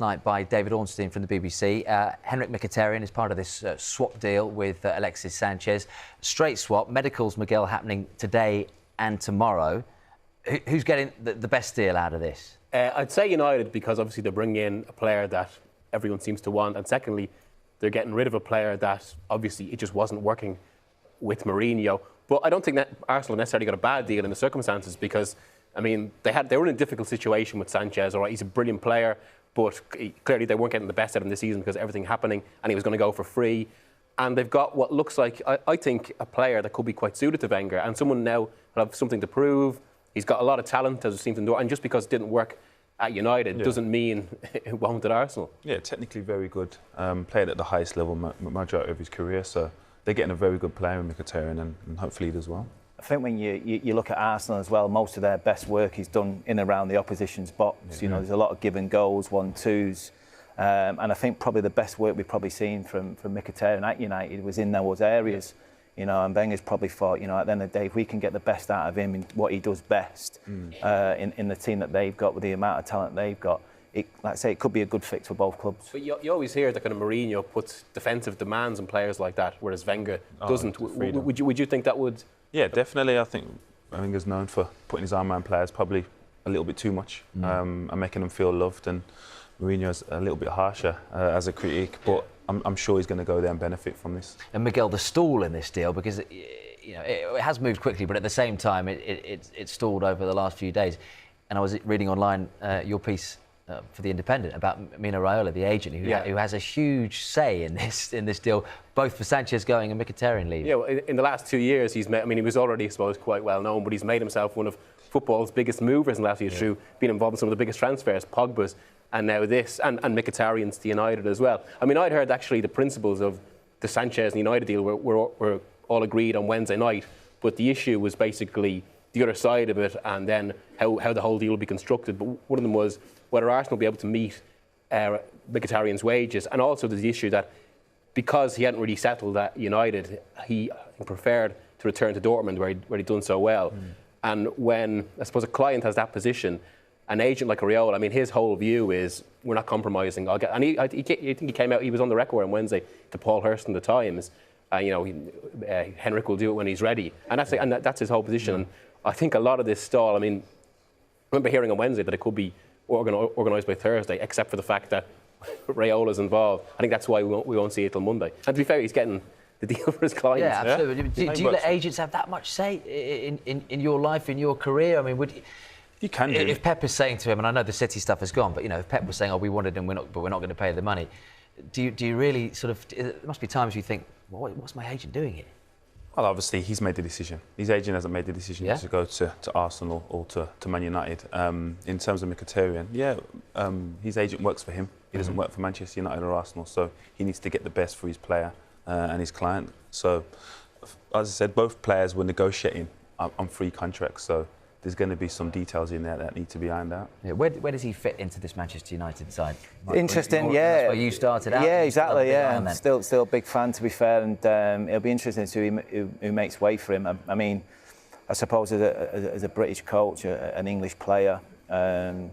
last night by David Ornstein from the BBC. Henrik Mkhitaryan is part of this swap deal with Alexis Sanchez. Straight swap, medicals, Miguel, happening today and tomorrow. Who's getting the best deal out of this? I'd say United, because obviously they're bringing in a player that everyone seems to want, and secondly, they're getting rid of a player that obviously it just wasn't working with Mourinho. But I don't think that Arsenal necessarily got a bad deal in the circumstances, because I mean, they were in a difficult situation with Sanchez. All right, he's a brilliant player, but clearly they weren't getting the best out of him this season because of everything happening, and he was going to go for free. And they've got what looks like, I think, a player that could be quite suited to Wenger, and someone now will have something to prove. He's got a lot of talent, as it seems to do, and just because it didn't work at United doesn't mean it won't at Arsenal. Yeah, technically very good. Played at the highest level majority of his career, so they're getting a very good player in Mkhitaryan, and hopefully he does well. I think when you look at Arsenal as well, most of their best work is done in and around the opposition's box. Yeah. You know, there's a lot of give and goes, 1-2s. And I think probably the best work we've probably seen from Mkhitaryan at United was in those areas. You know, and Wenger's probably thought, you know, at the end of the day, if we can get the best out of him in what he does best in the team that they've got, with the amount of talent they've got, like I say, it could be a good fix for both clubs. But you always hear that kind of Mourinho puts defensive demands on players like that, whereas Wenger doesn't. Would you think that would? Yeah, definitely. I think Wenger's known for putting his arm around players probably a little bit too much and making them feel loved. And Mourinho's a little bit harsher as a critic, but I'm sure he's going to go there and benefit from this. And Miguel, the stall in this deal, because you know it has moved quickly, but at the same time it stalled over the last few days. And I was reading online your piece for The Independent about Mino Raiola, the agent, who has a huge say in this deal, both for Sanchez going and Mkhitaryan leaving. Yeah, well, in the last 2 years, he was already, I suppose, quite well known, but he's made himself one of football's biggest movers in the last few years through being involved in some of the biggest transfers, Pogba's, and now this, and Mkhitaryan's to United as well. I mean, I'd heard actually the principles of the Sanchez and United deal were all agreed on Wednesday night, but the issue was basically the other side of it, and then how the whole deal would be constructed. But one of them was whether Arsenal would be able to meet Mkhitaryan's wages, and also there's the issue that because he hadn't really settled at United, he preferred to return to Dortmund where he'd done so well. And when, I suppose, a client has that position, an agent like Raiola, I mean, his whole view is we're not compromising. I think he came out, he was on the record on Wednesday to Paul Hurst in the Times. Henrik will do it when he's ready, and that's his whole position. And I think a lot of this stall, I mean, I remember hearing on Wednesday that it could be organised by Thursday, except for the fact that Raiola's involved. I think that's why we won't see it till Monday. And to be fair, he's getting the deal for his clients. Yeah, absolutely. Do you let agents have that much say in your life, in your career? I mean, you can do. If Pep is saying to him, and I know the City stuff has gone, but if Pep was saying, "Oh, we wanted him, but we're not going to pay the money," do you really sort of? There must be times you think, well, what's my agent doing here? Well, obviously, he's made the decision. His agent hasn't made the decision to go to Arsenal or to Man United. In terms of Mkhitaryan, his agent works for him. He doesn't work for Manchester United or Arsenal, so he needs to get the best for his player and his client. So, as I said, both players were negotiating on free contracts, so there's going to be some details in there that need to be ironed out. Yeah, where does he fit into this Manchester United side? Interesting, That's where you started out. Yeah, exactly, yeah. Still a big fan, to be fair, and it'll be interesting to see who makes way for him. I mean, I suppose as a British coach, an English player, the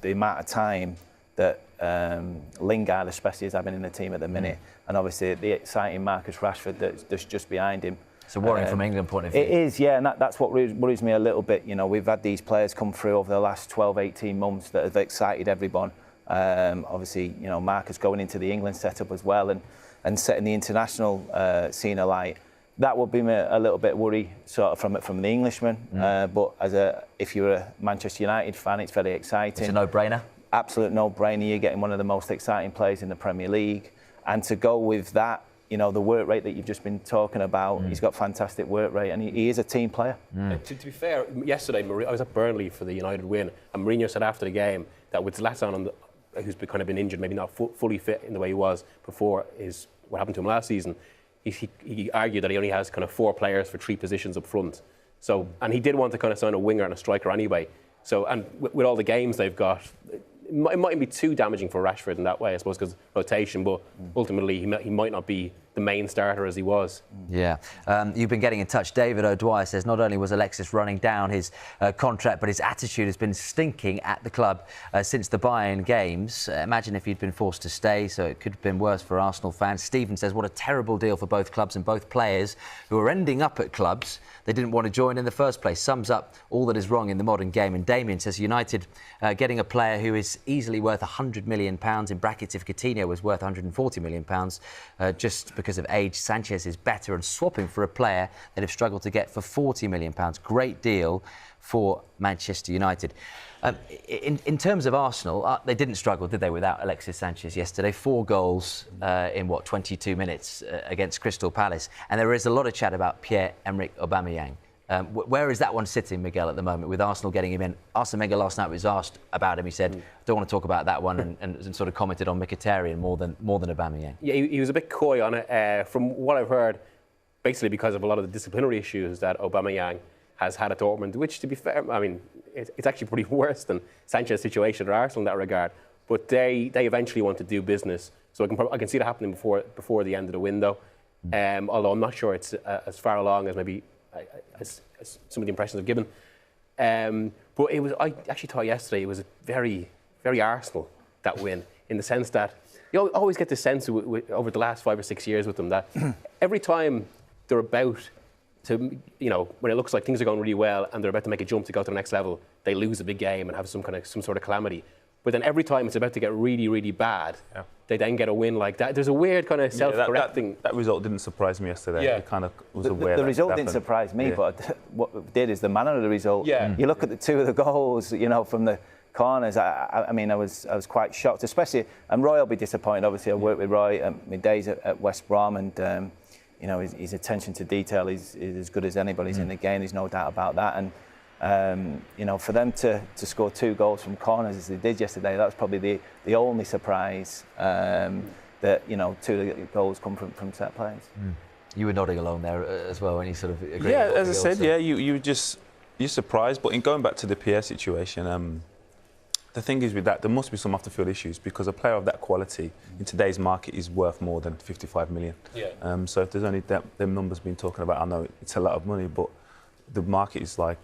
amount of time that Lingard especially is having in the team at the minute, and obviously the exciting Marcus Rashford that's just behind him. So worrying from England point of view. It is, yeah, and that's what worries me a little bit. We've had these players come through over the last 12, 18 months that have excited everyone. Obviously, Marcus going into the England setup as well and setting the international scene alight. That would be a little bit worry sort of from the Englishman. But if you're a Manchester United fan, it's very exciting. It's a no-brainer. Absolute no-brainer. You're getting one of the most exciting players in the Premier League, and to go with that. The work rate that you've just been talking about, he's got fantastic work rate, and he is a team player. To be fair, yesterday I was at Burnley for the United win, and Mourinho said after the game that with Zlatan, who's kind of been injured, maybe not fully fit in the way he was before what happened to him last season, he argued that he only has kind of 4 players for 3 positions up front. So, and he did want to kind of sign a winger and a striker anyway. So, and with all the games they've got, it mightn't be too damaging for Rashford in that way, I suppose, because rotation, but ultimately he might not be the main starter as he was. Yeah. You've been getting in touch. David O'Dwyer says not only was Alexis running down his contract, but his attitude has been stinking at the club since the Bayern games. Imagine if he'd been forced to stay, so it could have been worse for Arsenal fans. Stephen says what a terrible deal for both clubs and both players who are ending up at clubs they didn't want to join in the first place. Sums up all that is wrong in the modern game. And Damien says United getting a player who is easily worth £100 million, in brackets if Coutinho was worth £140 million, just because of age. Sanchez is better, and swapping for a player that have struggled to get for £40 million. Great deal for Manchester United. In terms of Arsenal, they didn't struggle, did they, without Alexis Sanchez yesterday? 4 goals in, 22 minutes against Crystal Palace. And there is a lot of chat about Pierre-Emerick Aubameyang. Where is that one sitting, Miguel, at the moment, with Arsenal getting him in? Arsene Wenger last night was asked about him. He said, I don't want to talk about that one, and sort of commented on Mkhitaryan more than Aubameyang. Yeah, he was a bit coy on it. From what I've heard, basically because of a lot of the disciplinary issues that Aubameyang has had at Dortmund, which, to be fair, I mean, it's actually pretty worse than Sanchez's situation at Arsenal in that regard. But they eventually want to do business, so I can see that happening before the end of the window. Although I'm not sure it's as far along as maybe as some of the impressions I've given. But I actually thought yesterday it was very, very Arsenal, that win, in the sense that you always get the sense over the last 5 or 6 years with them that every time they're about to, when it looks like things are going really well and they're about to make a jump to go to the next level, they lose a big game and have some sort of calamity. But then every time it's about to get really, really bad, they then get a win like that. There's a weird kind of self-correcting. That result didn't surprise me yesterday. Yeah. I kind of was aware the result didn't surprise me, but what it did is the manner of the result. Yeah. You look at the 2 of the goals, from the corners. I mean, I was quite shocked, especially. And Roy will be disappointed. Obviously, I worked with Roy my days at West Brom, and his attention to detail is as good as anybody's in the game. There's no doubt about that. And for them to score 2 goals from corners as they did yesterday, that was probably the only surprise that 2 of the goals come from set plays. You were nodding along there as well when you sort of agreed. Yeah, as I said, you're surprised. But in going back to the Pierre situation, the thing is with that, there must be some off-the-field issues, because a player of that quality in today's market is worth more than 55 million. Yeah. So if there's only them numbers being talking about, I know it's a lot of money, but the market is like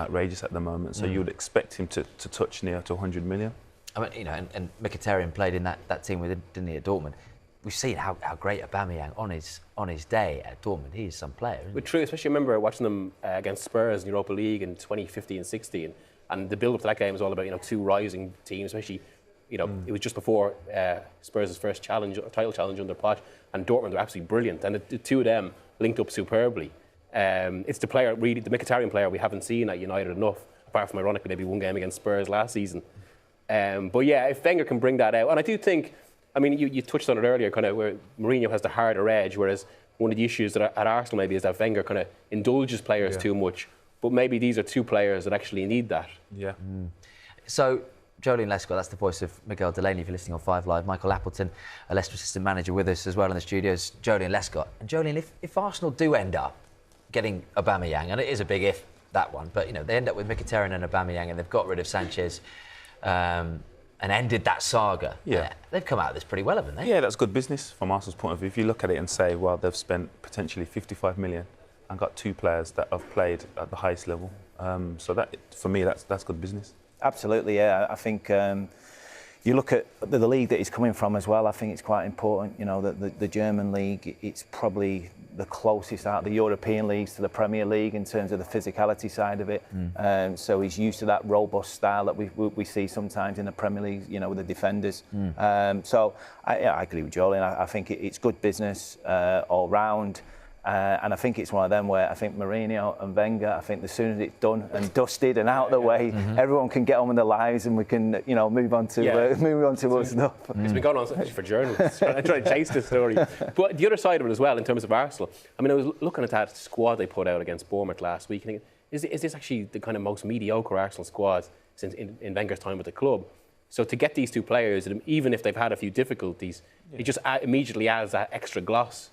outrageous at the moment. So you would expect him to touch near to 100 million. I mean, and Mkhitaryan played in that team didn't he, at Dortmund? We've seen how great Aubameyang on his day at Dortmund. He is some player. Isn't he? True, especially remember watching them against Spurs in the Europa League in 2015-16. And the build-up to that game was all about 2 rising teams, especially it was just before Spurs' first title challenge under Poch, and Dortmund were absolutely brilliant, and the 2 of them linked up superbly. It's the player, really, the Mkhitaryan player we haven't seen at United enough, apart from ironically maybe 1 game against Spurs last season. But yeah, if Wenger can bring that out, and I do think, I mean, you touched on it earlier, kind of where Mourinho has the harder edge, whereas one of the issues at Arsenal maybe is that Wenger kind of indulges players too much. But maybe these are 2 players that actually need that. Yeah. So, Joleon Lescott, that's the voice of Miguel Delaney, if you're listening on 5 Live. Michael Appleton, a Leicester assistant manager, with us as well in the studios. Joleon Lescott. And Joleon, if Arsenal do end up getting Aubameyang, and it is a big if, that one, but they end up with Mkhitaryan and Aubameyang, and they've got rid of Sanchez and ended that saga. Yeah. They've come out of this pretty well, haven't they? Yeah, that's good business from Arsenal's point of view. If you look at it and say, well, they've spent potentially 55 million and got 2 players that have played at the highest level. So that, for me, that's good business. Absolutely, yeah. I think you look at the league that he's coming from as well. I think it's quite important. The German league, it's probably the closest out of the European leagues to the Premier League in terms of the physicality side of it. So he's used to that robust style that we see sometimes in the Premier League, with the defenders. So I agree with Joleon. I think it's good business all round. And I think it's one of them where I think Mourinho and Wenger, I think the sooner it's done and dusted and out of the way, everyone can get on with their lives and we can, move on to other stuff. It's been going on for journalists. I'm trying to chase this story. But the other side of it as well, in terms of Arsenal, I mean, I was looking at that squad they put out against Bournemouth last week, and is this actually the kind of most mediocre Arsenal squad since in Wenger's time with the club? So to get these 2 players, even if they've had a few difficulties, it just immediately adds that extra gloss